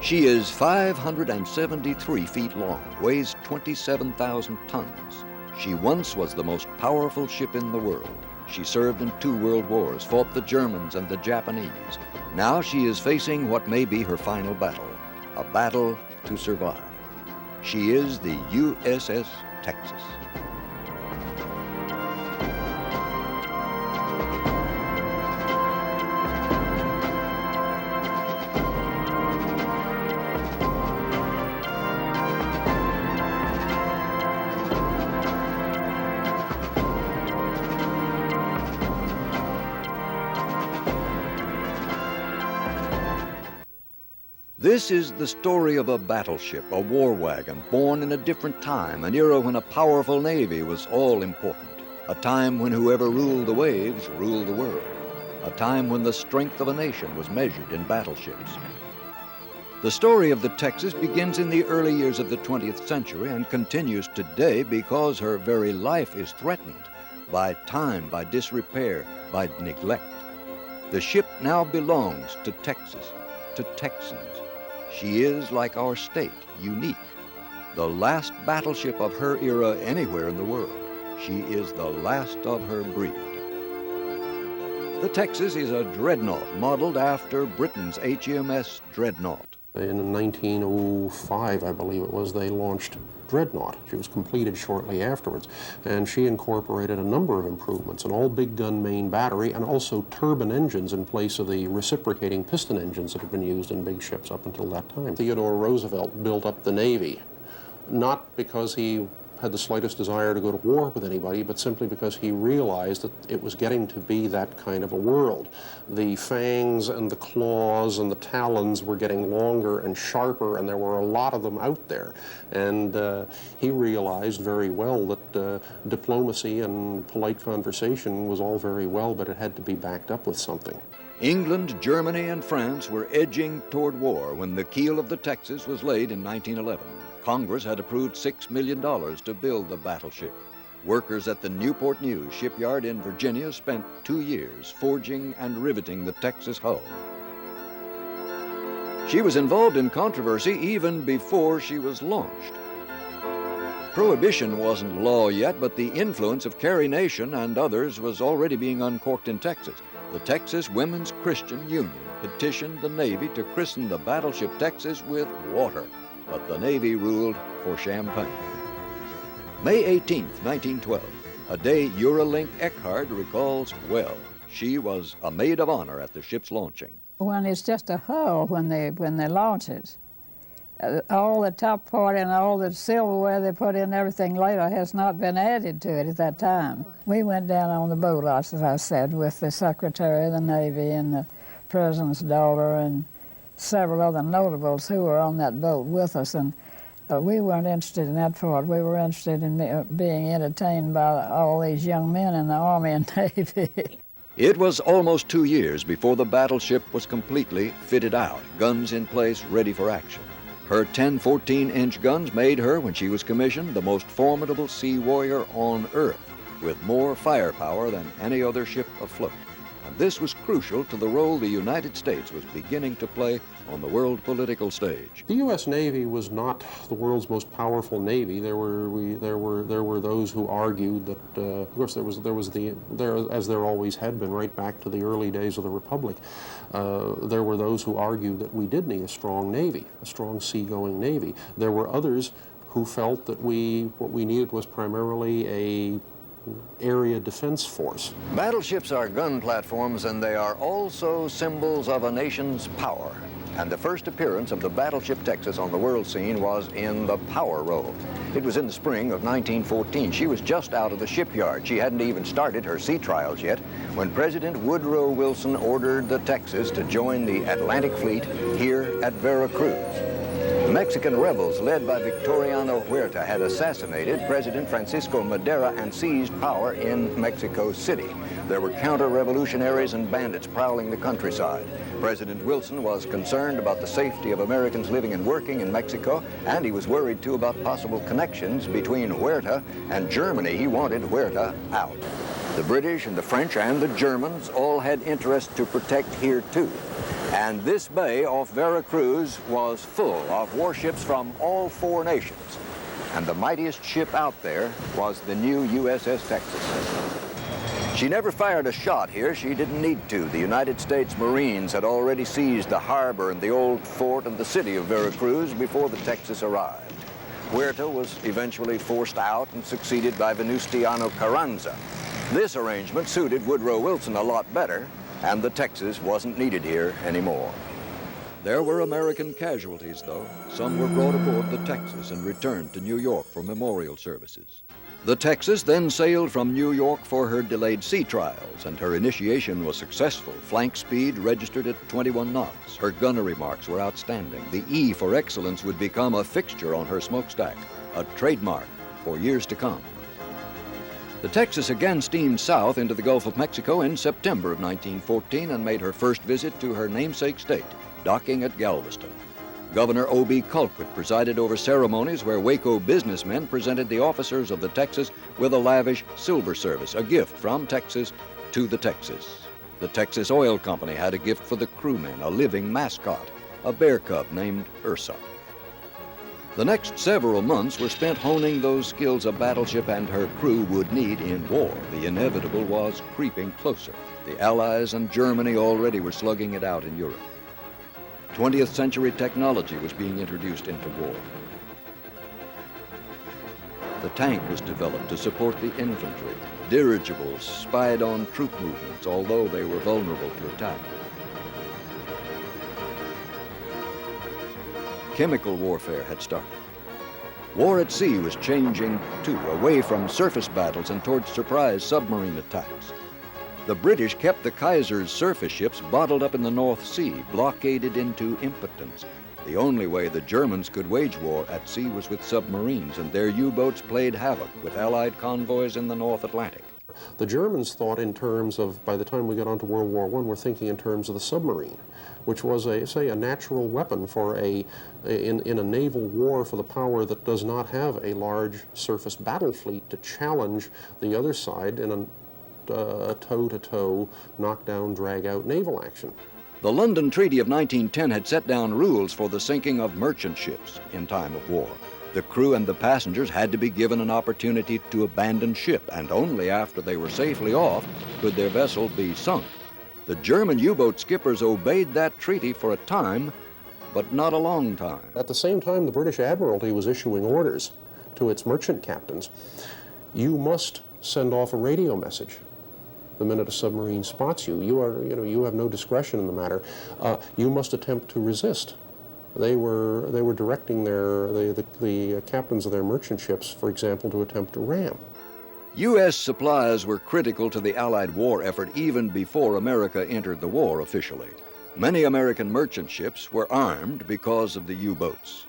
She is 573 feet long, weighs 27,000 tons. She once was the most powerful ship in the world. She served in 2 world wars, fought the Germans and the Japanese. Now she is facing what may be her final battle, a battle to survive. She is the USS Texas. This is the story of a battleship, a war wagon, born in a different time, an era when a powerful navy was all important, a time when whoever ruled the waves ruled the world, a time when the strength of a nation was measured in battleships. The story of the Texas begins in the early years of the 20th century and continues today because her very life is threatened by time, by disrepair, by neglect. The ship now belongs to Texas, to Texans. She is, like our state, unique. The last battleship of her era anywhere in the world. She is the last of her breed. The Texas is a dreadnought modeled after Britain's HMS Dreadnought. In 1905, I believe it was, they launched Dreadnought. She was completed shortly afterwards, and she incorporated a number of improvements, an all-big gun main battery, and also turbine engines in place of the reciprocating piston engines that had been used in big ships up until that time. Theodore Roosevelt built up the Navy, not because he had the slightest desire to go to war with anybody, but simply because he realized that it was getting to be that kind of a world. The fangs and the claws and the talons were getting longer and sharper, and there were a lot of them out there. And he realized very well that diplomacy and polite conversation was all very well, but it had to be backed up with something. England, Germany, and France were edging toward war when the keel of the Texas was laid in 1911. Congress had approved $6 million to build the battleship. Workers at the Newport News shipyard in Virginia spent 2 years forging and riveting the Texas hull. She was involved in controversy even before she was launched. Prohibition wasn't law yet, but the influence of Carrie Nation and others was already being uncorked in Texas. The Texas Women's Christian Union petitioned the Navy to christen the battleship Texas with water, but the Navy ruled for champagne. May 18th, 1912, a day Eurolink Eckhart recalls well. She was a maid of honor at the ship's launching. When it's just a hull when they launch it, all the top part and all the silverware they put in, everything later has not been added to it at that time. We went down on the boat, as I said, with the Secretary of the Navy and the President's daughter and several other notables who were on that boat with us, and we weren't interested in that part. We were interested in being entertained by all these young men in the Army and Navy. It was almost 2 years before the battleship was completely fitted out, guns in place, ready for action. Her 10 14-inch guns made her, when she was commissioned, the most formidable sea warrior on Earth, with more firepower than any other ship afloat. And this was crucial to the role the United States was beginning to play on the world political stage. The U.S. Navy was not the world's most powerful navy. There were those who argued that, of course, as there always had been right back to the early days of the Republic. There were those who argued that we did need a strong navy, a strong seagoing navy. There were others who felt that what we needed was primarily a area defense force. Battleships are gun platforms, and they are also symbols of a nation's power. And the first appearance of the Battleship Texas on the world scene was in the power role. It was in the spring of 1914. She was just out of the shipyard. She hadn't even started her sea trials yet when President Woodrow Wilson ordered the Texas to join the Atlantic Fleet here at Veracruz. The Mexican rebels, led by Victoriano Huerta, had assassinated President Francisco Madero and seized power in Mexico City. There were counter-revolutionaries and bandits prowling the countryside. President Wilson was concerned about the safety of Americans living and working in Mexico, and he was worried, too, about possible connections between Huerta and Germany. He wanted Huerta out. The British and the French and the Germans all had interests to protect here, too. And this bay off Veracruz was full of warships from all four nations. And the mightiest ship out there was the new USS Texas. She never fired a shot here. She didn't need to. The United States Marines had already seized the harbor and the old fort and the city of Veracruz before the Texas arrived. Huerta was eventually forced out and succeeded by Venustiano Carranza. This arrangement suited Woodrow Wilson a lot better, and the Texas wasn't needed here anymore. There were American casualties, though. Some were brought aboard the Texas and returned to New York for memorial services. The Texas then sailed from New York for her delayed sea trials, and her initiation was successful. Flank speed registered at 21 knots. Her gunnery marks were outstanding. The E for excellence would become a fixture on her smokestack, a trademark for years to come. The Texas again steamed south into the Gulf of Mexico in September of 1914 and made her first visit to her namesake state, docking at Galveston. Governor O.B. Colquitt presided over ceremonies where Waco businessmen presented the officers of the Texas with a lavish silver service, a gift from Texas to the Texas. The Texas Oil Company had a gift for the crewmen, a living mascot, a bear cub named Ursa. The next several months were spent honing those skills a battleship and her crew would need in war. The inevitable was creeping closer. The Allies and Germany already were slugging it out in Europe. 20th century technology was being introduced into war. The tank was developed to support the infantry. Dirigibles spied on troop movements, although they were vulnerable to attack. Chemical warfare had started. War at sea was changing too, away from surface battles and towards surprise submarine attacks. The British kept the Kaiser's surface ships bottled up in the North Sea, blockaded into impotence. The only way the Germans could wage war at sea was with submarines, and their U-boats played havoc with Allied convoys in the North Atlantic. The Germans thought in terms of, by the time we got onto World War I, we're thinking in terms of the submarine, which was, a natural weapon for in a naval war for the power that does not have a large surface battle fleet to challenge the other side in a toe-to-toe, knock-down, drag-out naval action. The London Treaty of 1910 had set down rules for the sinking of merchant ships in time of war. The crew and the passengers had to be given an opportunity to abandon ship, and only after they were safely off could their vessel be sunk. The German U-boat skippers obeyed that treaty for a time, but not a long time. At the same time, the British Admiralty was issuing orders to its merchant captains. You must send off a radio message the minute a submarine spots you. You have no discretion in the matter. You must attempt to resist. They were directing the captains of their merchant ships, for example, to attempt to ram. U.S. supplies were critical to the Allied war effort even before America entered the war officially. Many American merchant ships were armed because of the U-boats.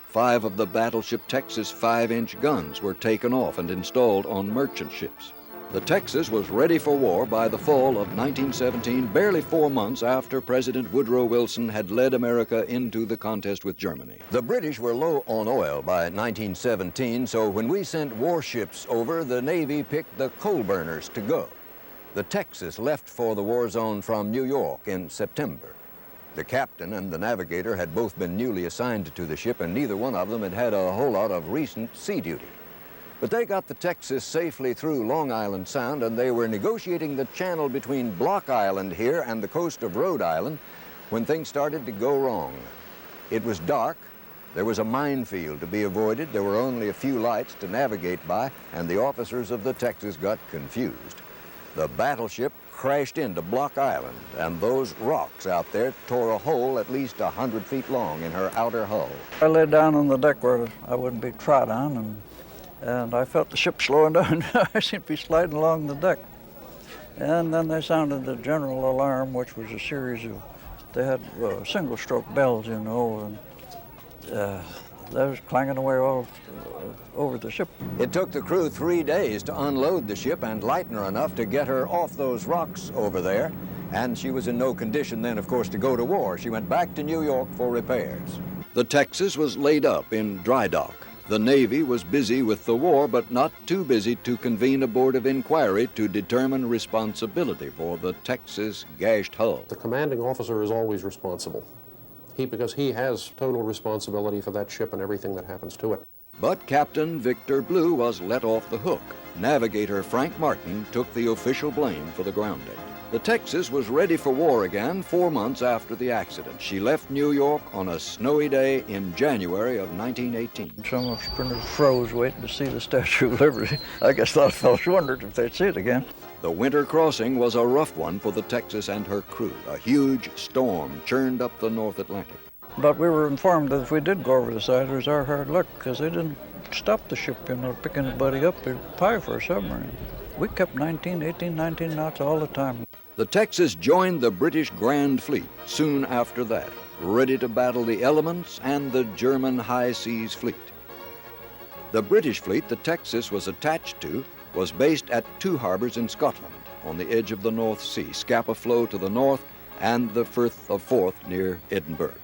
5 of the Battleship Texas 5-inch guns were taken off and installed on merchant ships. The Texas was ready for war by the fall of 1917, barely 4 months after President Woodrow Wilson had led America into the contest with Germany. The British were low on oil by 1917, so when we sent warships over, the Navy picked the coal burners to go. The Texas left for the war zone from New York in September. The captain and the navigator had both been newly assigned to the ship, and neither one of them had had a whole lot of recent sea duty. But they got the Texas safely through Long Island Sound, and they were negotiating the channel between Block Island here and the coast of Rhode Island when things started to go wrong. It was dark, there was a minefield to be avoided, there were only a few lights to navigate by, and the officers of the Texas got confused. The battleship crashed into Block Island, and those rocks out there tore a hole at least 100 feet long in her outer hull. I lay down on the deck where I wouldn't be trod on, and I felt the ship slowing down. I seemed to be sliding along the deck. And then they sounded the general alarm, which was a series of, they had single-stroke bells, and they was clanging away all over the ship. It took the crew 3 days to unload the ship and lighten her enough to get her off those rocks over there. And she was in no condition then, of course, to go to war. She went back to New York for repairs. The Texas was laid up in dry dock. The Navy was busy with the war, but not too busy to convene a board of inquiry to determine responsibility for the Texas gashed hull. The commanding officer is always responsible, because he has total responsibility for that ship and everything that happens to it. But Captain Victor Blue was let off the hook. Navigator Frank Martin took the official blame for the grounding. The Texas was ready for war again 4 months after the accident. She left New York on a snowy day in January of 1918. Some of the sprinters froze waiting to see the Statue of Liberty. I guess a lot of fellows wondered if they'd see it again. The winter crossing was a rough one for the Texas and her crew. A huge storm churned up the North Atlantic. But we were informed that if we did go over the side, it was our hard luck, because they didn't stop the ship, pick anybody up. They'd pie for a submarine. We kept 19, 18, 19 knots all the time. The Texas joined the British Grand Fleet soon after that, ready to battle the elements and the German High Seas Fleet. The British fleet the Texas was attached to was based at 2 harbors in Scotland, on the edge of the North Sea, Scapa Flow to the north and the Firth of Forth near Edinburgh.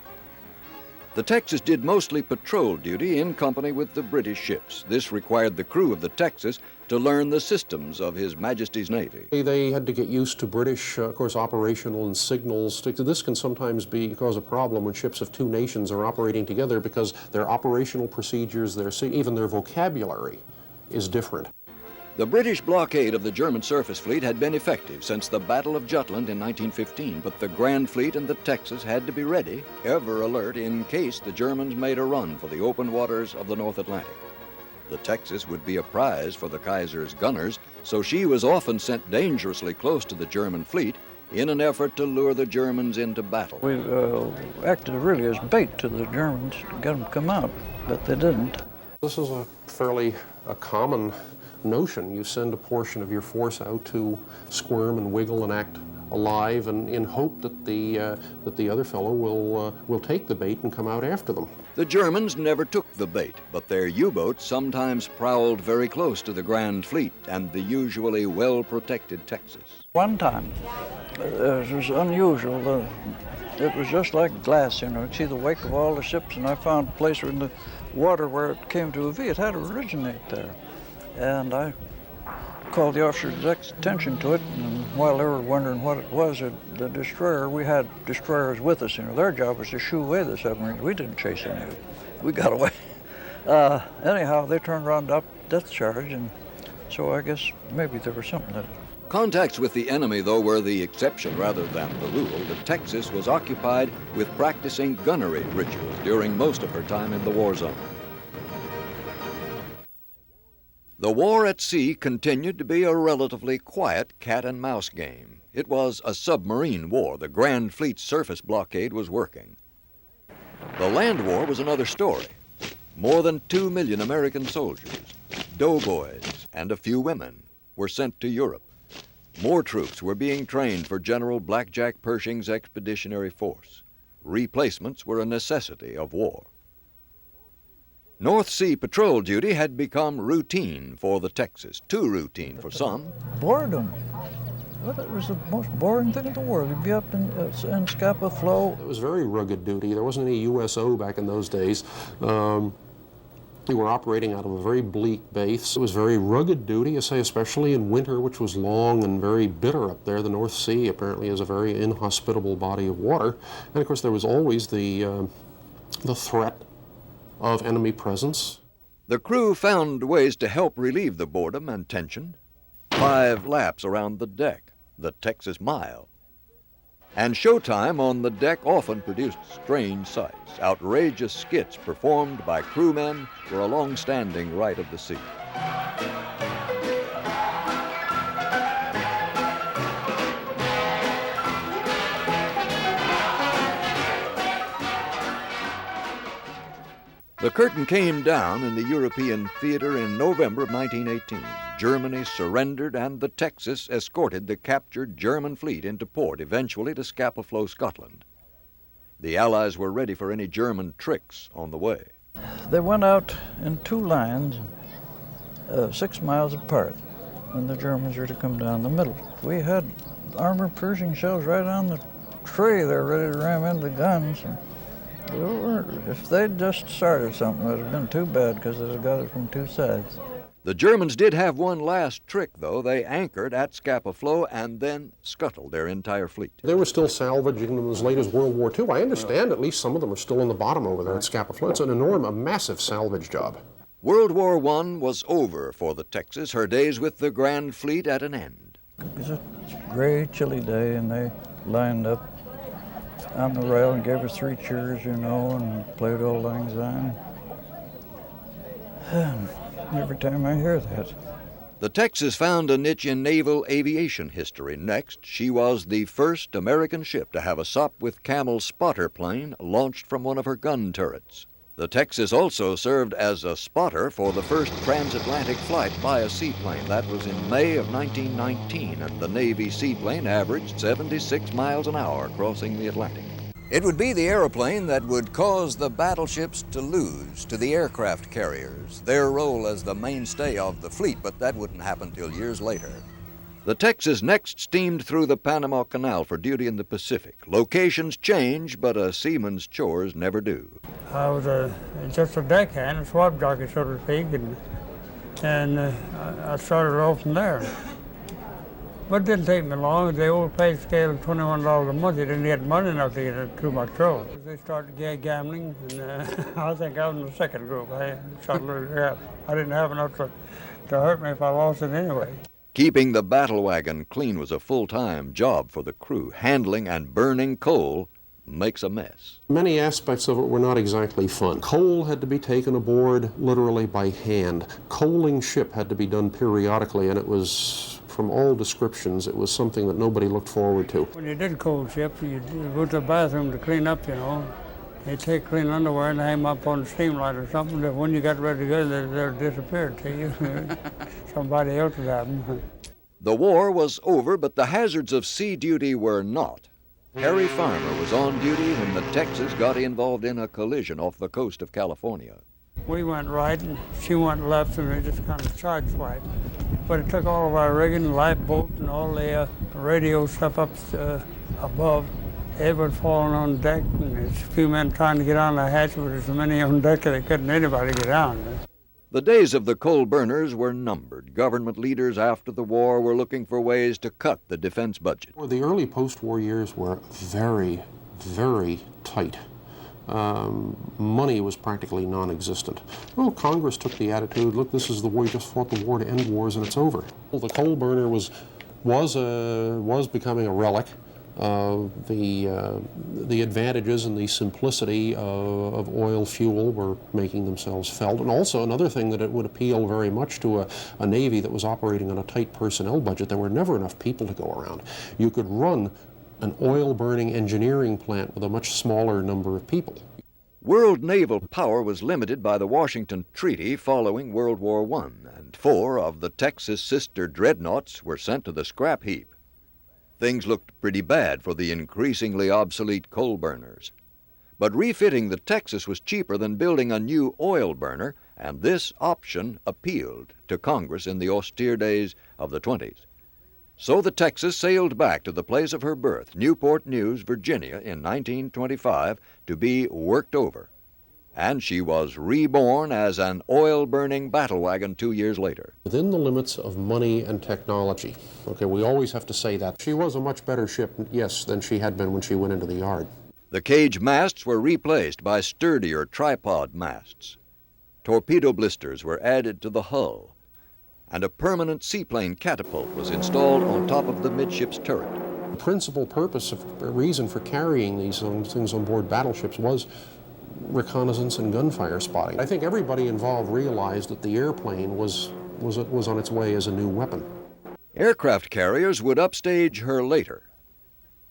The Texas did mostly patrol duty in company with the British ships. This required the crew of the Texas to learn the systems of His Majesty's Navy. They had to get used to British, of course, operational and signals. This can sometimes cause a problem when ships of 2 nations are operating together, because their operational procedures, even their vocabulary is different. The British blockade of the German surface fleet had been effective since the Battle of Jutland in 1915, but the Grand Fleet and the Texas had to be ready, ever alert, in case the Germans made a run for the open waters of the North Atlantic. The Texas would be a prize for the Kaiser's gunners, so she was often sent dangerously close to the German fleet in an effort to lure the Germans into battle. We acted really as bait to the Germans to get them to come out, but they didn't. This is a fairly common notion. You send a portion of your force out to squirm and wiggle and act alive, and in hope that the other fellow will take the bait and come out after them. The Germans never took the bait, but their U-boats sometimes prowled very close to the Grand Fleet and the usually well-protected Texas. One time, it was unusual. It was just like glass, you see the wake of all the ships, and I found a place in the water where it came to a V. It had to originate there. And I called the officer's attention to it, and while they were wondering what it was, the destroyer, we had destroyers with us. Their job was to shoo away the submarines. We didn't chase any of it. We got away. Anyhow, they turned around up depth charge, and so I guess maybe there was something that... Contacts with the enemy, though, were the exception rather than the rule. The Texas was occupied with practicing gunnery rituals during most of her time in the war zone. The war at sea continued to be a relatively quiet cat-and-mouse game. It was a submarine war. The Grand Fleet's surface blockade was working. The land war was another story. More than 2 million American soldiers, doughboys, and a few women were sent to Europe. More troops were being trained for General Blackjack Pershing's expeditionary force. Replacements were a necessity of war. North Sea patrol duty had become routine for the Texas, too routine for some. Boredom. Well, it was the most boring thing in the world. You'd be up in Scapa Flow. It was very rugged duty. There wasn't any USO back in those days. We were operating out of a very bleak base. It was very rugged duty, I say, especially in winter, which was long and very bitter up there. The North Sea apparently is a very inhospitable body of water. And of course, there was always the threat of enemy presence. The crew found ways to help relieve the boredom and tension. 5 laps around the deck, the Texas Mile. And showtime on the deck often produced strange sights. Outrageous skits performed by crewmen were a long-standing rite of the sea. The curtain came down in the European theater in November of 1918. Germany surrendered, and the Texas escorted the captured German fleet into port, eventually to Scapa Flow, Scotland. The Allies were ready for any German tricks on the way. They went out in 2 lines, 6 miles apart, and the Germans were to come down the middle. We had armor-piercing shells right on the tray there, ready to ram into the guns. If they'd just started something, it would have been too bad because they'd got it from two sides. The Germans did have one last trick, though. They anchored at Scapa Flow and then scuttled their entire fleet. They were still salvaging them as late as World War II. I understand at least some of them are still in the bottom over there at Scapa Flow. It's a massive salvage job. World War I was over for the Texas, her days with the Grand Fleet at an end. It was a gray, chilly day, and they lined up on the rail and gave us 3 cheers, you know, and played Old Lang Syne. Every time I hear that. The Texas found a niche in naval aviation history. Next, she was the first American ship to have a Sopwith Camel spotter plane launched from one of her gun turrets. The Texas also served as a spotter for the first transatlantic flight by a seaplane. That was in May of 1919, and the Navy seaplane averaged 76 miles an hour crossing the Atlantic. It would be the airplane that would cause the battleships to lose to the aircraft carriers, their role as the mainstay of the fleet, but that wouldn't happen till years later. The Texas next steamed through the Panama Canal for duty in the Pacific. Locations change, but a seaman's chores never do. I was just a deckhand, a swab jockey, so to speak, and I started off from there. But it didn't take me long. The old pay scale of $21 a month, you didn't get money enough to get too much trouble. They started gambling, and I think I was in the second group. I shot a little gap. I didn't have enough to hurt me if I lost it anyway. Keeping the battle wagon clean was a full-time job for the crew. Handling and burning coal makes a mess. Many aspects of it were not exactly fun. Coal had to be taken aboard literally by hand. Coaling ship had to be done periodically, and it was, from all descriptions, it was something that nobody looked forward to. When you did coal ship, you go to the bathroom to clean up, you know. You take clean underwear and hang them up on the steam light or something. That when you got ready to go, they're disappeared to you. Somebody else would have them. The war was over, but the hazards of sea duty were not. Harry Farmer was on duty when the Texas got involved in a collision off the coast of California. We went right and she went left, and we just kind of sideswiped. But it took all of our rigging, lifeboat, and all the radio stuff up above. It was falling on deck, and there's a few men trying to get on the hatch, but there's so many on deck that they couldn't anybody get on. The days of the coal burners were numbered. Government leaders after the war were looking for ways to cut the defense budget. Well, the early post-war years were very, very tight. Money was practically non-existent. Well, Congress took the attitude, look, this is the war, you just fought the war to end wars and it's over. Well, the coal burner was becoming a relic. The advantages and the simplicity of oil fuel were making themselves felt. And also another thing that it would appeal very much to a Navy that was operating on a tight personnel budget. There were never enough people to go around. You could run an oil-burning engineering plant with a much smaller number of people. World naval power was limited by the Washington Treaty following World War I, and 4 of the Texas sister dreadnoughts were sent to the scrap heap. Things looked pretty bad for the increasingly obsolete coal burners. But refitting the Texas was cheaper than building a new oil burner, and this option appealed to Congress in the austere days of the 20s. So the Texas sailed back to the place of her birth, Newport News, Virginia, in 1925, to be worked over. And she was reborn as an oil-burning battle wagon 2 years later. Within the limits of money and technology, okay, we always have to say that. She was a much better ship, yes, than she had been when she went into the yard. The cage masts were replaced by sturdier tripod masts. Torpedo blisters were added to the hull, and a permanent seaplane catapult was installed on top of the midships turret. The principal purpose of reason for carrying these things on board battleships was reconnaissance and gunfire spotting. I think everybody involved realized that the airplane was on its way as a new weapon. Aircraft carriers would upstage her later,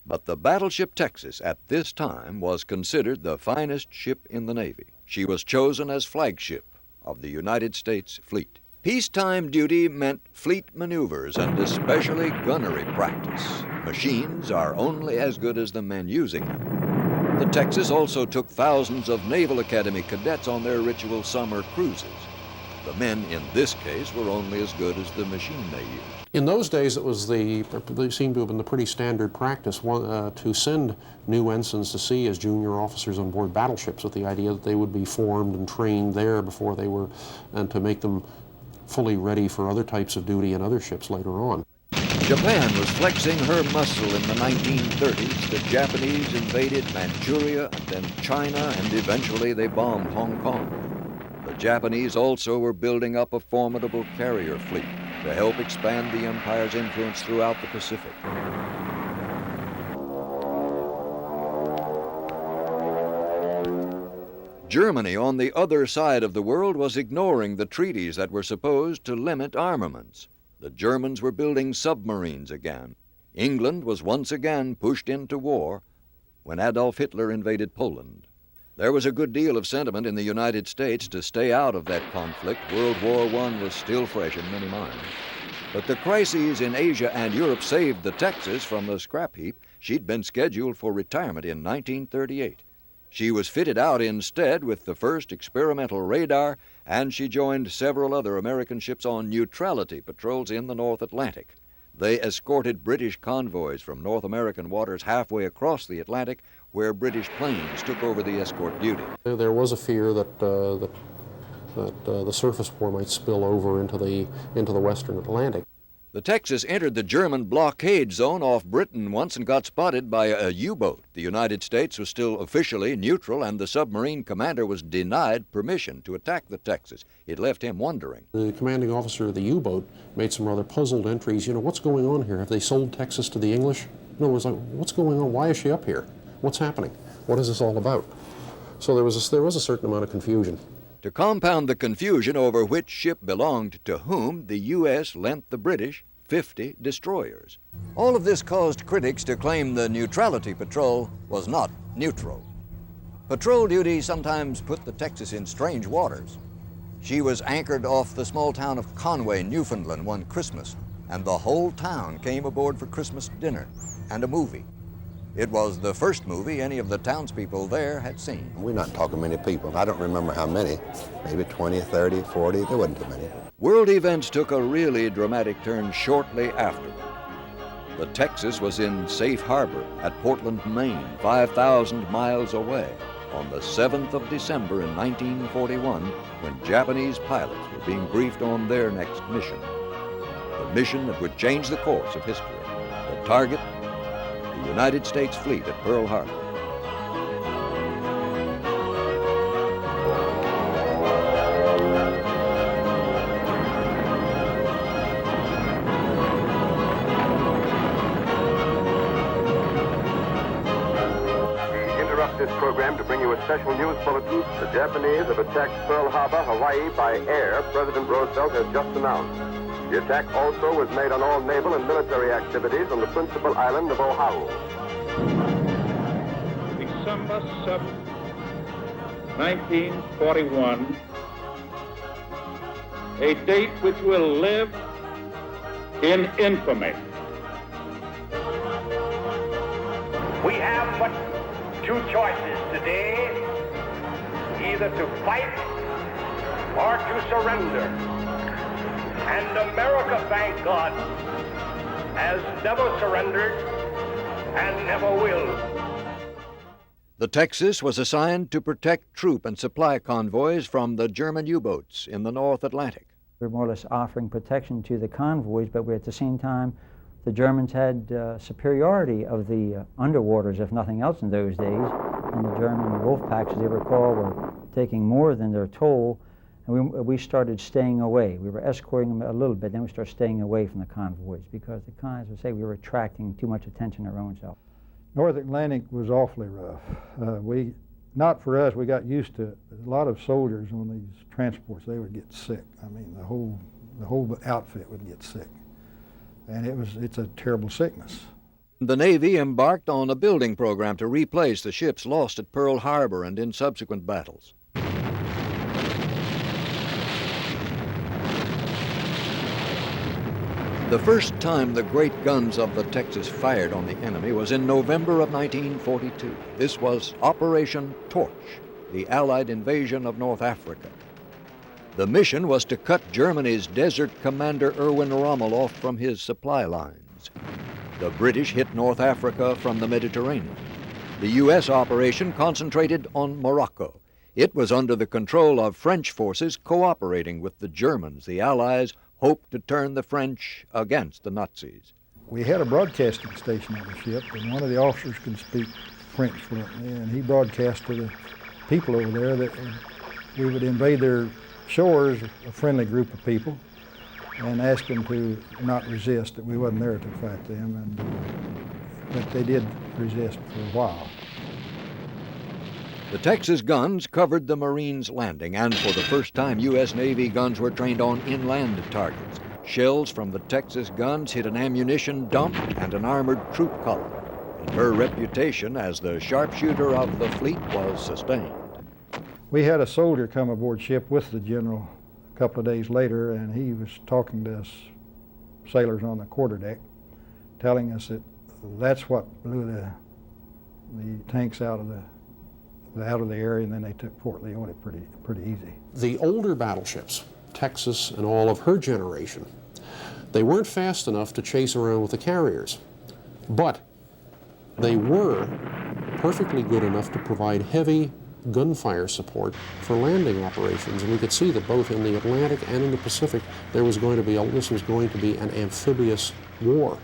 but the Battleship Texas at this time was considered the finest ship in the Navy. She was chosen as flagship of the United States fleet. Peacetime duty meant fleet maneuvers and especially gunnery practice. Machines are only as good as the men using them. The Texas also took thousands of Naval Academy cadets on their ritual summer cruises. The men in this case were only as good as the machine they used. In those days, they seemed to have been the pretty standard practice to send new ensigns to sea as junior officers on board battleships, with the idea that they would be formed and trained there before they were, and to make them fully ready for other types of duty in other ships later on. Japan was flexing her muscle in the 1930s. The Japanese invaded Manchuria and then China, and eventually they bombed Hong Kong. The Japanese also were building up a formidable carrier fleet to help expand the empire's influence throughout the Pacific. Germany, on the other side of the world, was ignoring the treaties that were supposed to limit armaments. The Germans were building submarines again. England was once again pushed into war when Adolf Hitler invaded Poland. There was a good deal of sentiment in the United States to stay out of that conflict. World War I was still fresh in many minds. But the crises in Asia and Europe saved the Texas from the scrap heap. She'd been scheduled for retirement in 1938. She was fitted out instead with the first experimental radar, and she joined several other American ships on neutrality patrols in the North Atlantic. They escorted British convoys from North American waters halfway across the Atlantic, where British planes took over the escort duty. There was a fear that the surface war might spill over into the Western Atlantic. The Texas entered the German blockade zone off Britain once and got spotted by a U-boat. The United States was still officially neutral, and the submarine commander was denied permission to attack the Texas. It left him wondering. The commanding officer of the U-boat made some rather puzzled entries. You know, what's going on here? Have they sold Texas to the English? No, it was like, what's going on? Why is she up here? What's happening? What is this all about? So there was a certain amount of confusion. To compound the confusion over which ship belonged to whom, the U.S. lent the British 50 destroyers. All of this caused critics to claim the neutrality patrol was not neutral. Patrol duty sometimes put the Texas in strange waters. She was anchored off the small town of Conway, Newfoundland, one Christmas, and the whole town came aboard for Christmas dinner and a movie. It was the first movie any of the townspeople there had seen. We're not talking many people. I don't remember how many, maybe 20, 30, 40, there wasn't too many. World events took a really dramatic turn shortly afterward. The Texas was in safe harbor at Portland, Maine, 5,000 miles away, on the 7th of December in 1941, when Japanese pilots were being briefed on their next mission. The mission that would change the course of history. The target, the United States fleet at Pearl Harbor. This program to bring you a special news bulletin. The Japanese have attacked Pearl Harbor, Hawaii by air, President Roosevelt has just announced. The attack also was made on all naval and military activities on the principal island of Oahu. December 7, 1941, a date which will live in infamy. We have but two choices today, either to fight or to surrender. And America, thank God, has never surrendered and never will. The Texas was assigned to protect troop and supply convoys from the German U-boats in the North Atlantic. We were more or less offering protection to the convoys, but we, at the same time, the Germans had superiority of the underwaters, if nothing else, in those days. And the German wolf packs, as they recall, were taking more than their toll. And we started staying away. We were escorting them a little bit, then we started staying away from the convoys because, as I say, we were attracting too much attention to our own self. North Atlantic was awfully rough. Not for us, we got used to it. A lot of soldiers on these transports, they would get sick. I mean, the whole outfit would get sick. And it's a terrible sickness. The Navy embarked on a building program to replace the ships lost at Pearl Harbor and in subsequent battles. The first time the great guns of the Texas fired on the enemy was in November of 1942. This was Operation Torch, the Allied invasion of North Africa. The mission was to cut Germany's desert commander Erwin Rommel off from his supply lines. The British hit North Africa from the Mediterranean. The U.S. operation concentrated on Morocco. It was under the control of French forces cooperating with the Germans. The Allies hoped to turn the French against the Nazis. We had a broadcasting station on the ship, and one of the officers could speak French fluently, and he broadcast to the people over there that we would invade their shores, a friendly group of people, and ask them to not resist, that we wasn't there to fight them, but they did resist for a while. The Texas guns covered the Marines' landing, and for the first time, U.S. Navy guns were trained on inland targets. Shells from the Texas guns hit an ammunition dump and an armored troop column, and her reputation as the sharpshooter of the fleet was sustained. We had a soldier come aboard ship with the general a couple of days later, and he was talking to us sailors on the quarterdeck, telling us that that's what blew the tanks out of the area, and then they took Fort Leone pretty easy. The older battleships, Texas and all of her generation, they weren't fast enough to chase around with the carriers, but they were perfectly good enough to provide heavy gunfire support for landing operations, and we could see that both in the Atlantic and in the Pacific this was going to be an amphibious war.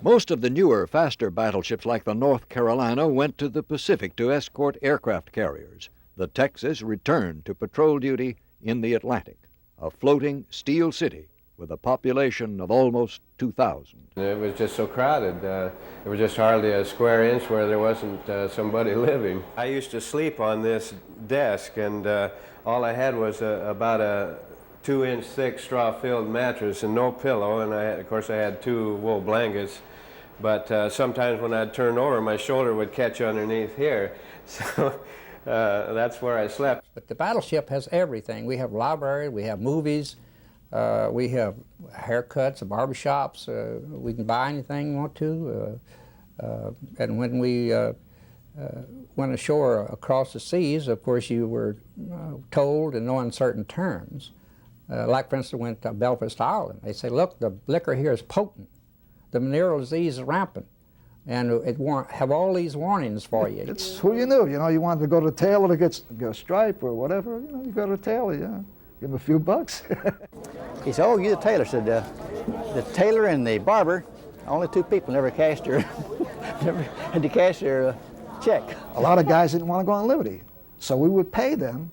Most of the newer, faster battleships like the North Carolina went to the Pacific to escort aircraft carriers. The Texas returned to patrol duty in the Atlantic, a floating steel city with a population of almost 2,000. It was just so crowded. There was just hardly a square inch where there wasn't somebody living. I used to sleep on this desk, and all I had was about a 2-inch thick straw-filled mattress and no pillow, and of course I had 2 wool blankets. But sometimes when I'd turn over, my shoulder would catch underneath here. So that's where I slept. But the battleship has everything. We have library, we have movies, we have haircuts, barbershops. We can buy anything we want to. And when we went ashore across the seas, of course, you were told in no uncertain terms. Like, for instance, went to Belfast, Ireland. They say, look, the liquor here is potent. The venereal disease is rampant. And it have all these warnings for you. It's who you knew. You know, you wanted to go to the tailor to get a stripe or whatever. You know, you go to the tailor, yeah. Give him a few bucks. He said, oh, you're the tailor. Said, the tailor and the barber, only 2 people never cashed their, never had to cash their check. A lot of guys didn't want to go on liberty. So we would pay them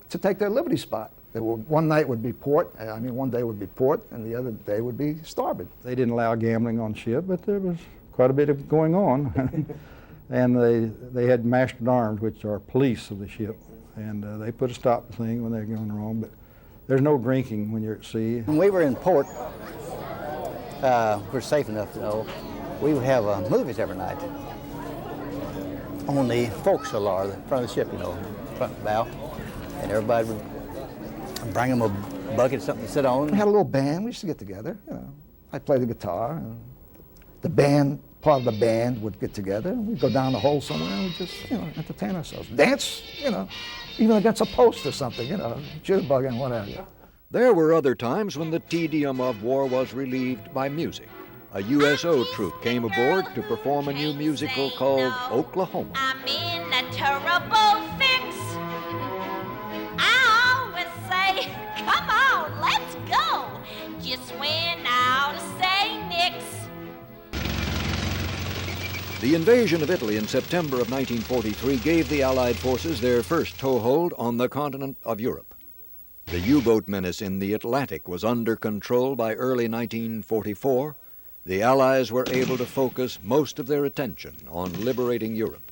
to take their liberty spot. One night would be port, one day would be port, and the other day would be starboard. They didn't allow gambling on ship, but there was quite a bit of going on. And they had mastered arms, which are police of the ship, and they put a stop to the thing when they're going wrong, but there's no drinking when you're at sea. When we were in port, we're safe enough to know, we would have movies every night on the forecastle or the front of the ship, you know, front bow, and everybody would bring them a bucket, something to sit on. We had a little band. We used to get together. You know, I'd play the guitar, and the band, part of the band, would get together, and we'd go down the hole somewhere and we'd just, you know, entertain ourselves. Dance, you know, even against a post or something, you know, jitterbug and whatever. There were other times when the tedium of war was relieved by music. A USO troupe came aboard to perform a new musical called Oklahoma. I'm in a terrible fix. I always say, come on, let's go. Just when I ought to say nix. The invasion of Italy in September of 1943 gave the Allied forces their first toehold on the continent of Europe. The U-boat menace in the Atlantic was under control by early 1944. The Allies were able to focus most of their attention on liberating Europe.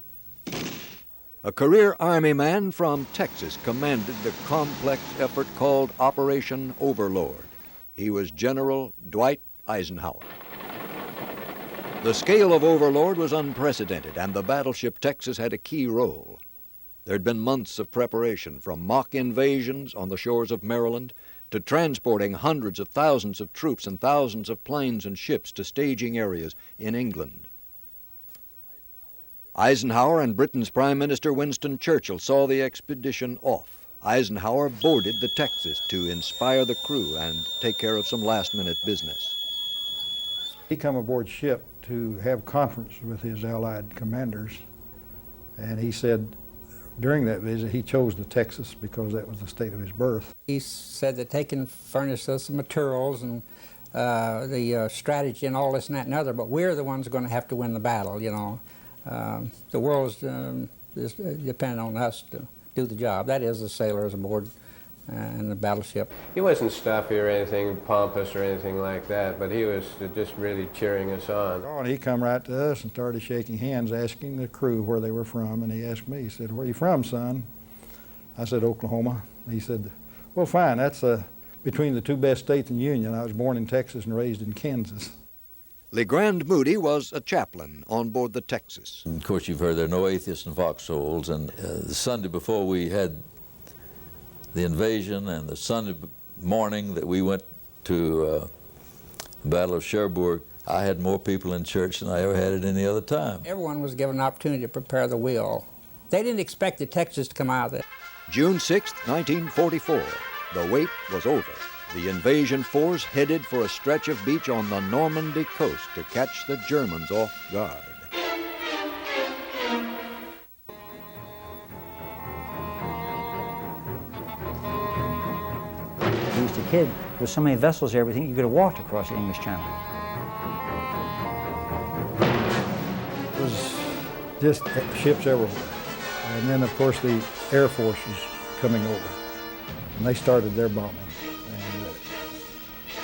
A career Army man from Texas commanded the complex effort called Operation Overlord. He was General Dwight Eisenhower. The scale of Overlord was unprecedented, and the Battleship Texas had a key role. There had been months of preparation, from mock invasions on the shores of Maryland to transporting hundreds of thousands of troops and thousands of planes and ships to staging areas in England. Eisenhower and Britain's Prime Minister Winston Churchill saw the expedition off. Eisenhower boarded the Texas to inspire the crew and take care of some last-minute business. He come aboard ship to have conference with his Allied commanders, and he said during that visit he chose the Texas because that was the state of his birth. He said that they can furnish us the materials and the strategy and all this and that and other, but we're the ones going to have to win the battle, you know. The world's is dependent on us to do the job. That is the sailors aboard in the battleship. He wasn't stuffy or anything pompous or anything like that, but he was just really cheering us on. Oh, and he come right to us and started shaking hands, asking the crew where they were from, and he asked me, he said, "Where are you from, son?" I said, "Oklahoma." He said, "Well, fine, that's between the two best states in the Union. I was born in Texas and raised in Kansas." LeGrand Moody was a chaplain on board the Texas. Of course, you've heard there are no atheists in foxholes, and the Sunday before we had the invasion and the Sunday morning that we went to the Battle of Cherbourg, I had more people in church than I ever had at any other time. Everyone was given an opportunity to prepare the wheel. They didn't expect the Texas to come out of it. June 6, 1944, the wait was over. The invasion force headed for a stretch of beach on the Normandy coast to catch the Germans off guard. When I was a kid, there were so many vessels there, we think you could have walked across the English Channel. It was just ships everywhere. And then, of course, the Air Force was coming over, and they started their bombing.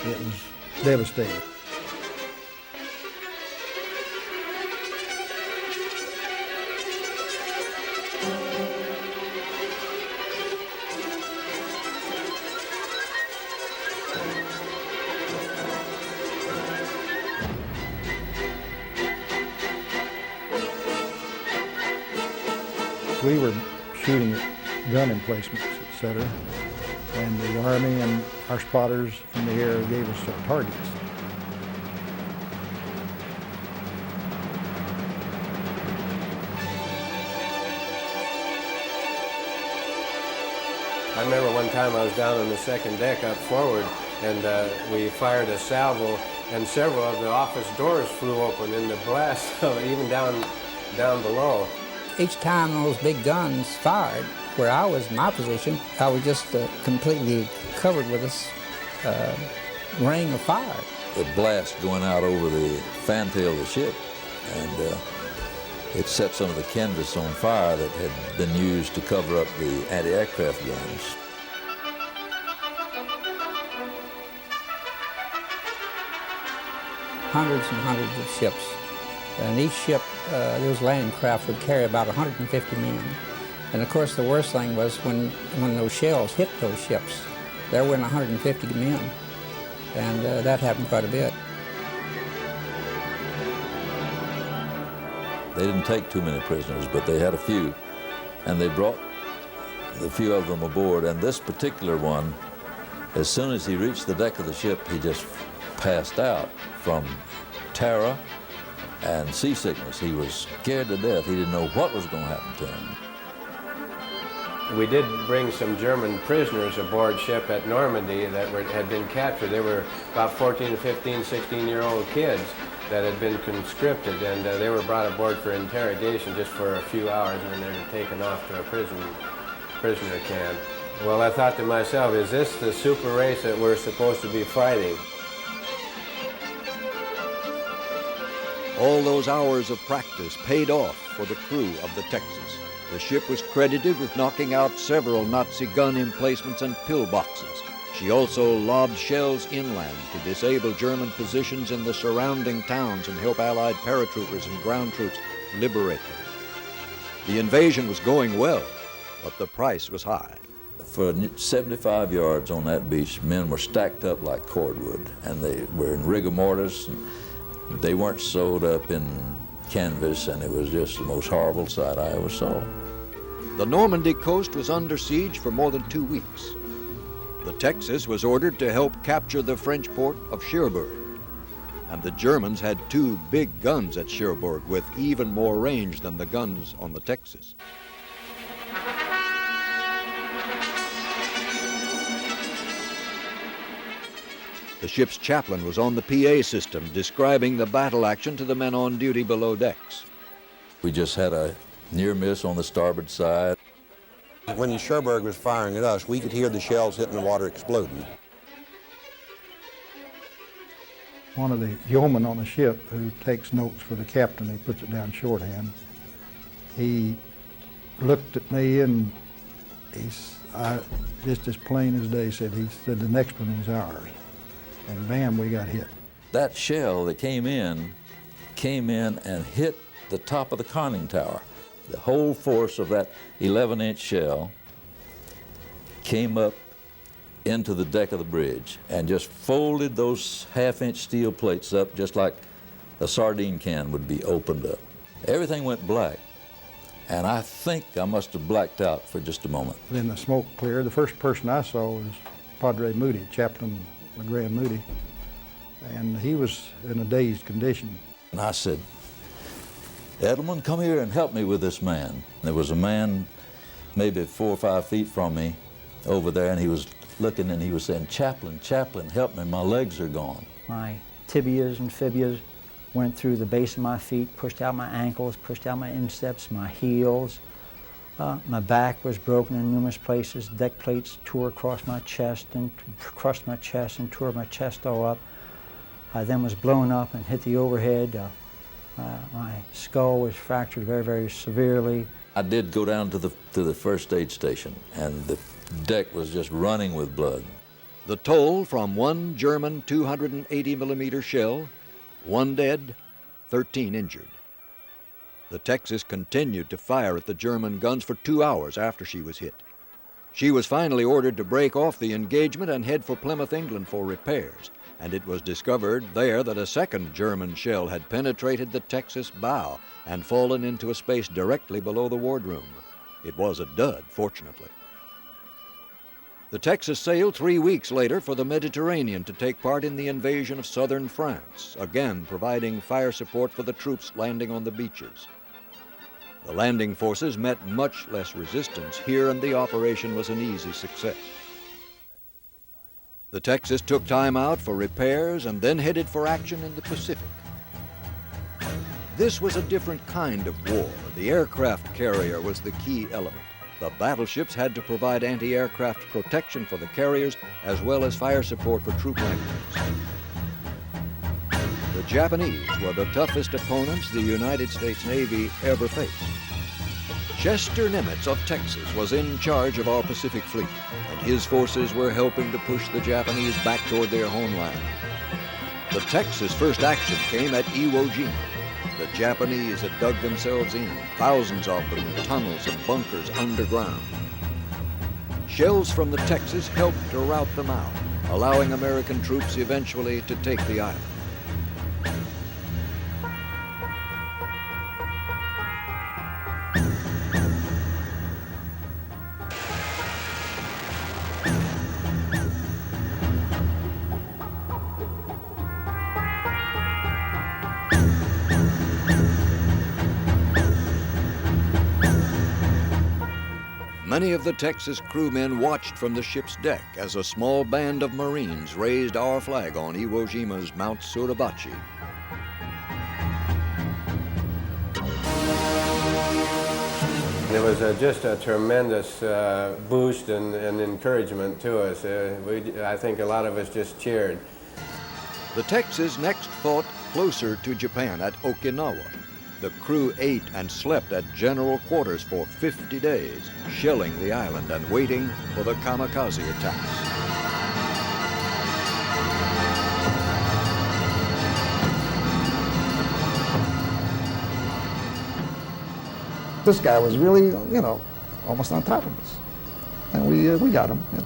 It was devastating. We were shooting at gun emplacements, etc. And the Army and our spotters from the air gave us our targets. I remember one time I was down on the second deck up forward, and we fired a salvo, and several of the office doors flew open in the blast, even down below. Each time those big guns fired, where I was in my position, I was just completely covered with this ring of fire. The blast going out over the fantail of the ship, and it set some of the canvas on fire that had been used to cover up the anti-aircraft guns. Hundreds and hundreds of ships. And each ship, those landing craft would carry about 150 men. And of course, the worst thing was when those shells hit those ships, there went 150 men. And that happened quite a bit. They didn't take too many prisoners, but they had a few. And they brought the few of them aboard. And this particular one, as soon as he reached the deck of the ship, he just passed out from terror and seasickness. He was scared to death. He didn't know what was going to happen to him. We did bring some German prisoners aboard ship at Normandy that had been captured. They were about 14, 15, 16-year-old kids that had been conscripted, and they were brought aboard for interrogation just for a few hours, and then they were taken off to a prisoner camp. Well, I thought to myself, is this the super race that we're supposed to be fighting? All those hours of practice paid off for the crew of the Texas. The ship was credited with knocking out several Nazi gun emplacements and pillboxes. She also lobbed shells inland to disable German positions in the surrounding towns and help Allied paratroopers and ground troops liberate them. The invasion was going well, but the price was high. For 75 yards on that beach, men were stacked up like cordwood, and they were in rigor mortis. And they weren't sewed up in canvas, and it was just the most horrible sight I ever saw. The Normandy coast was under siege for more than 2 weeks. The Texas was ordered to help capture the French port of Cherbourg. And the Germans had 2 big guns at Cherbourg with even more range than the guns on the Texas. The ship's chaplain was on the PA system, describing the battle action to the men on duty below decks. We just had a near miss on the starboard side. When Cherbourg was firing at us, we could hear the shells hitting the water exploding. One of the yeomen on the ship who takes notes for the captain, he puts it down shorthand, he looked at me and just as plain as day said, he said, the next one is ours. And bam, we got hit. That shell that came in and hit the top of the conning tower. The whole force of that 11-inch shell came up into the deck of the bridge and just folded those half-inch steel plates up just like a sardine can would be opened up. Everything went black, and I think I must have blacked out for just a moment. Then the smoke cleared. The first person I saw was Padre Moody, Chaplain LeGrand Moody, and he was in a dazed condition. And I said, Edelman, come here and help me with this man. There was a man maybe 4 or 5 feet from me over there, and he was looking and he was saying, Chaplain, Chaplain, help me, my legs are gone. My tibias and fibulas went through the base of my feet, pushed out my ankles, pushed out my insteps, my heels. My back was broken in numerous places. Deck plates tore across my chest and crushed my chest and tore my chest all up. I then was blown up and hit the overhead. My skull was fractured very, very severely. I did go down to the first aid station, and the deck was just running with blood. The toll from one German 280mm shell, 1 dead, 13 injured. The Texas continued to fire at the German guns for 2 hours after she was hit. She was finally ordered to break off the engagement and head for Plymouth, England for repairs, and it was discovered there that a second German shell had penetrated the Texas bow and fallen into a space directly below the wardroom. It was a dud, fortunately. The Texas sailed 3 weeks later for the Mediterranean to take part in the invasion of southern France, again providing fire support for the troops landing on the beaches. The landing forces met much less resistance here, and the operation was an easy success. The Texas took time out for repairs and then headed for action in the Pacific. This was a different kind of war. The aircraft carrier was the key element. The battleships had to provide anti-aircraft protection for the carriers as well as fire support for troop landings. The Japanese were the toughest opponents the United States Navy ever faced. Chester Nimitz of Texas was in charge of our Pacific Fleet, and his forces were helping to push the Japanese back toward their homeland. The Texas' first action came at Iwo Jima. The Japanese had dug themselves in, thousands of them in tunnels and bunkers underground. Shells from the Texas helped to rout them out, allowing American troops eventually to take the island. Many of the Texas crewmen watched from the ship's deck as a small band of Marines raised our flag on Iwo Jima's Mount Suribachi. It was just a tremendous boost and encouragement to us. I think a lot of us just cheered. The Texas next fought closer to Japan at Okinawa. The crew ate and slept at general quarters for 50 days, shelling the island and waiting for the kamikaze attacks. This guy was really, you know, almost on top of us. And we got him. Yeah.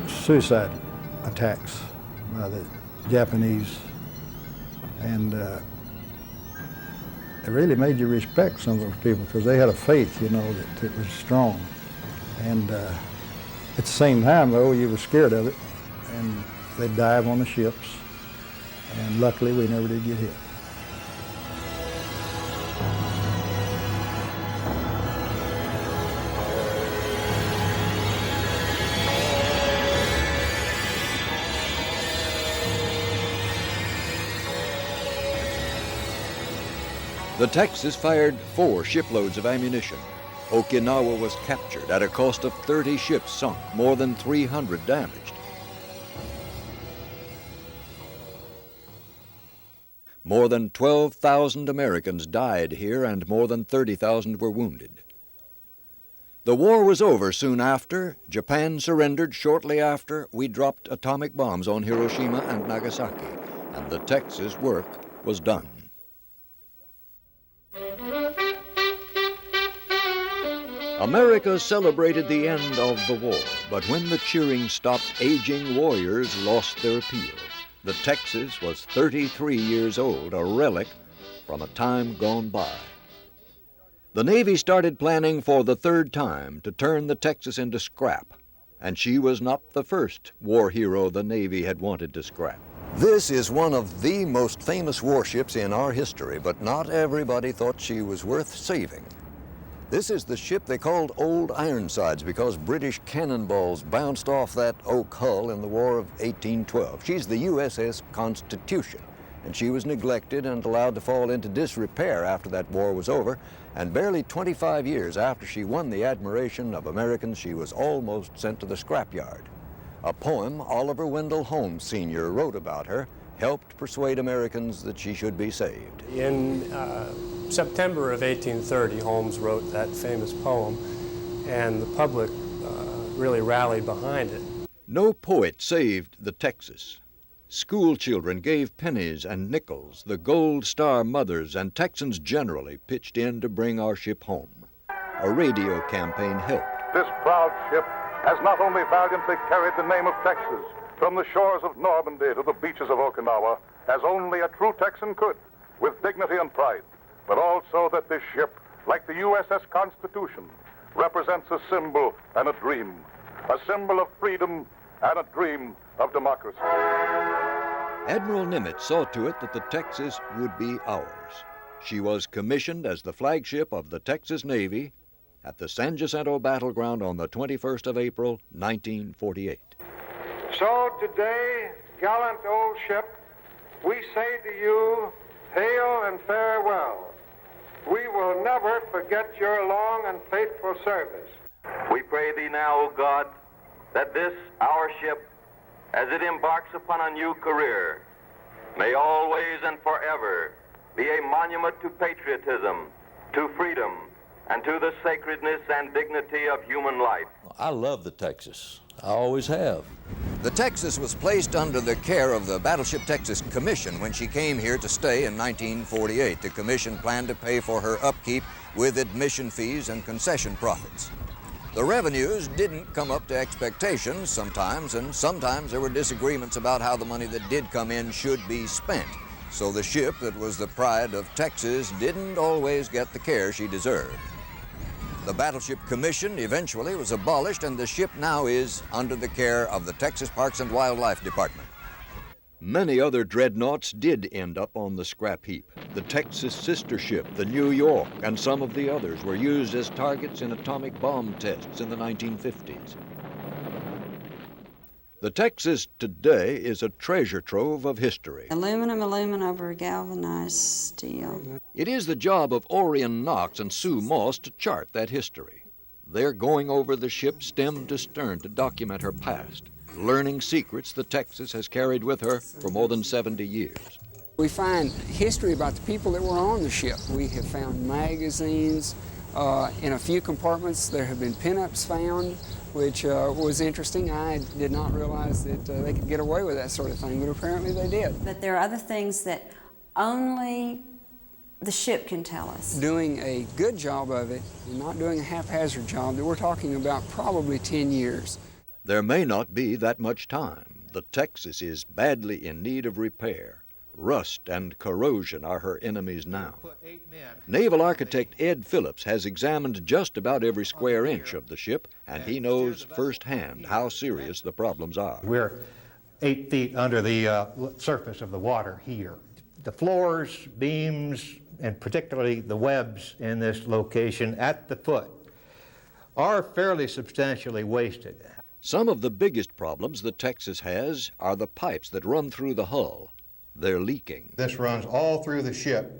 Suicide attacks by the Japanese, and it really made you respect some of those people because they had a faith, you know, that it was strong. And at the same time, though, you were scared of it, and they'd dive on the ships, and luckily we never did get hit. The Texas fired 4 shiploads of ammunition. Okinawa was captured at a cost of 30 ships sunk, more than 300 damaged. More than 12,000 Americans died here and more than 30,000 were wounded. The war was over soon after. Japan surrendered shortly after we dropped atomic bombs on Hiroshima and Nagasaki, and the Texas work was done. America celebrated the end of the war, but when the cheering stopped, aging warriors lost their appeal. The Texas was 33 years old, a relic from a time gone by. The Navy started planning for the 3rd time to turn the Texas into scrap, and she was not the first war hero the Navy had wanted to scrap. This is one of the most famous warships in our history, but not everybody thought she was worth saving. This is the ship they called Old Ironsides because British cannonballs bounced off that oak hull in the War of 1812. She's the USS Constitution, and she was neglected and allowed to fall into disrepair after that war was over, and barely 25 years after she won the admiration of Americans, she was almost sent to the scrapyard. A poem Oliver Wendell Holmes Sr. wrote about her helped persuade Americans that she should be saved. In September of 1830, Holmes wrote that famous poem, and the public really rallied behind it. No poet saved the Texas. School children gave pennies and nickels. The Gold Star mothers and Texans generally pitched in to bring our ship home. A radio campaign helped. This proud ship has not only valiantly carried the name of Texas from the shores of Normandy to the beaches of Okinawa, as only a true Texan could, with dignity and pride, but also that this ship, like the USS Constitution, represents a symbol and a symbol of freedom and a dream of democracy. Admiral Nimitz saw to it that the Texas would be ours. She was commissioned as the flagship of the Texas Navy at the San Jacinto battleground on the 21st of April, 1948. So today, gallant old ship, we say to you, hail and farewell. We will never forget your long and faithful service. We pray thee now, O God, that this, our ship, as it embarks upon a new career, may always and forever be a monument to patriotism, to freedom, and to the sacredness and dignity of human life. I love the Texas. I always have. The Texas was placed under the care of the Battleship Texas Commission when she came here to stay in 1948. The commission planned to pay for her upkeep with admission fees and concession profits. The revenues didn't come up to expectations sometimes, and sometimes there were disagreements about how the money that did come in should be spent. So the ship that was the pride of Texas didn't always get the care she deserved. The Battleship Commission eventually was abolished, and the ship now is under the care of the Texas Parks and Wildlife Department. Many other dreadnoughts did end up on the scrap heap. The Texas sister ship, the New York, and some of the others were used as targets in atomic bomb tests in the 1950s. The Texas today is a treasure trove of history. Aluminum over galvanized steel. It is the job of Orion Knox and Sue Moss to chart that history. They're going over the ship stem to stern to document her past, learning secrets the Texas has carried with her for more than 70 years. We find history about the people that were on the ship. We have found magazines. In a few compartments there have been pinups found, which was interesting. I did not realize that they could get away with that sort of thing, but apparently they did. But there are other things that only the ship can tell us. Doing a good job of it and not doing a haphazard job, that we're talking about probably 10 years. There may not be that much time. The Texas is badly in need of repair. Rust and corrosion are her enemies now. Naval architect Ed Phillips has examined just about every square inch of the ship, and he knows firsthand how serious the problems are. We're 8 feet under the surface of the water here. The floors, beams, and particularly the webs in this location at the foot are fairly substantially wasted. Some of the biggest problems the Texas has are the pipes that run through the hull. They're leaking. This runs all through the ship,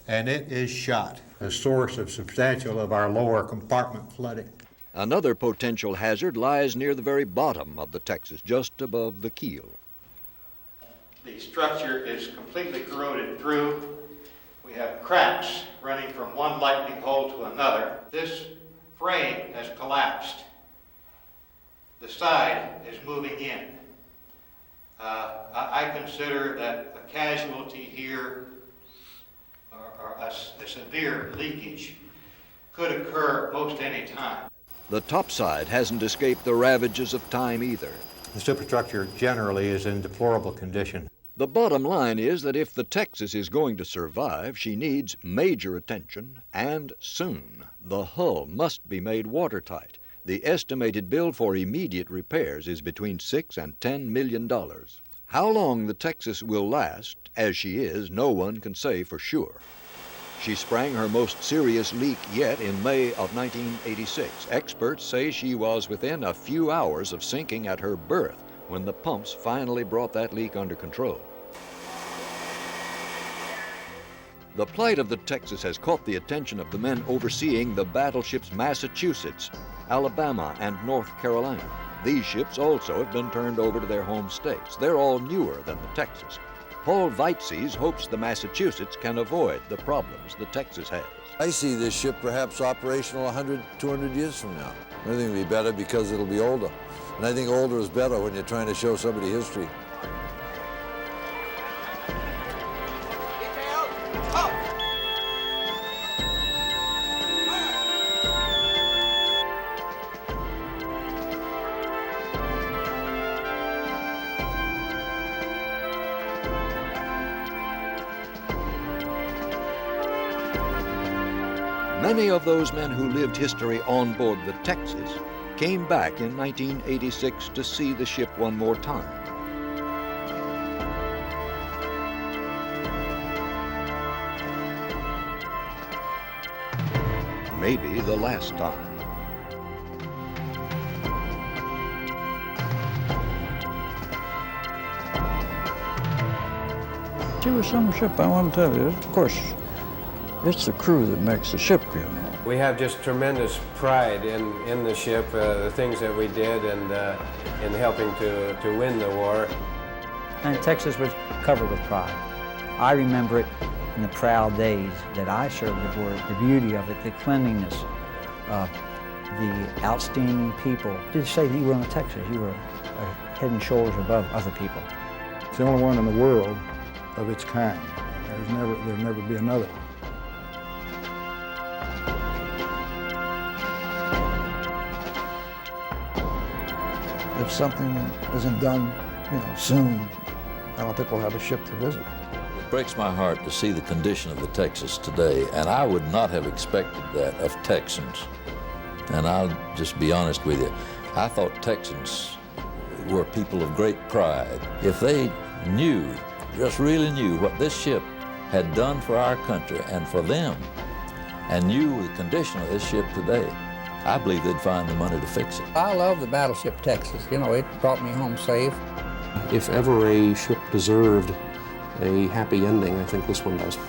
and it is shot, a source of substantial of our lower compartment flooding. Another potential hazard lies near the very bottom of the Texas, just above the keel. The structure is completely corroded through. We have cracks running from one lightning hole to another. This frame has collapsed. The side is moving in. I consider that a casualty here, or a severe leakage, could occur most any time. The topside hasn't escaped the ravages of time either. The superstructure generally is in deplorable condition. The bottom line is that if the Texas is going to survive, she needs major attention, and soon. The hull must be made watertight. The estimated bill for immediate repairs is between $6 and $10 million. How long the Texas will last, as she is, no one can say for sure. She sprang her most serious leak yet in May of 1986. Experts say she was within a few hours of sinking at her berth when the pumps finally brought that leak under control. The plight of the Texas has caught the attention of the men overseeing the battleships Massachusetts, Alabama, and North Carolina. These ships also have been turned over to their home states. They're all newer than the Texas. Paul Veitzes hopes the Massachusetts can avoid the problems the Texas has. I see this ship perhaps operational 100, 200 years from now. I think it'll be better because it'll be older. And I think older is better when you're trying to show somebody history. Many of those men who lived history on board the Texas came back in 1986 to see the ship one more time. Maybe the last time. She was some ship, I want to tell you. Of course, it's the crew that makes the ship, you know. We have just tremendous pride in the ship, the things that we did, and in helping to win the war. And Texas was covered with pride. I remember it in the proud days that I served aboard, the beauty of it, the cleanliness, the outstanding people. Just say that you were on the Texas, you were head and shoulders above other people. It's the only one in the world of its kind. There'll never be another one. If something isn't done, soon, I don't think we'll have a ship to visit. It breaks my heart to see the condition of the Texas today, and I would not have expected that of Texans. And I'll just be honest with you. I thought Texans were people of great pride. If they knew, just really knew what this ship had done for our country and for them, and knew the condition of this ship today, I believe they'd find the money to fix it. I love the Battleship Texas. It brought me home safe. If ever a ship deserved a happy ending, I think this one does.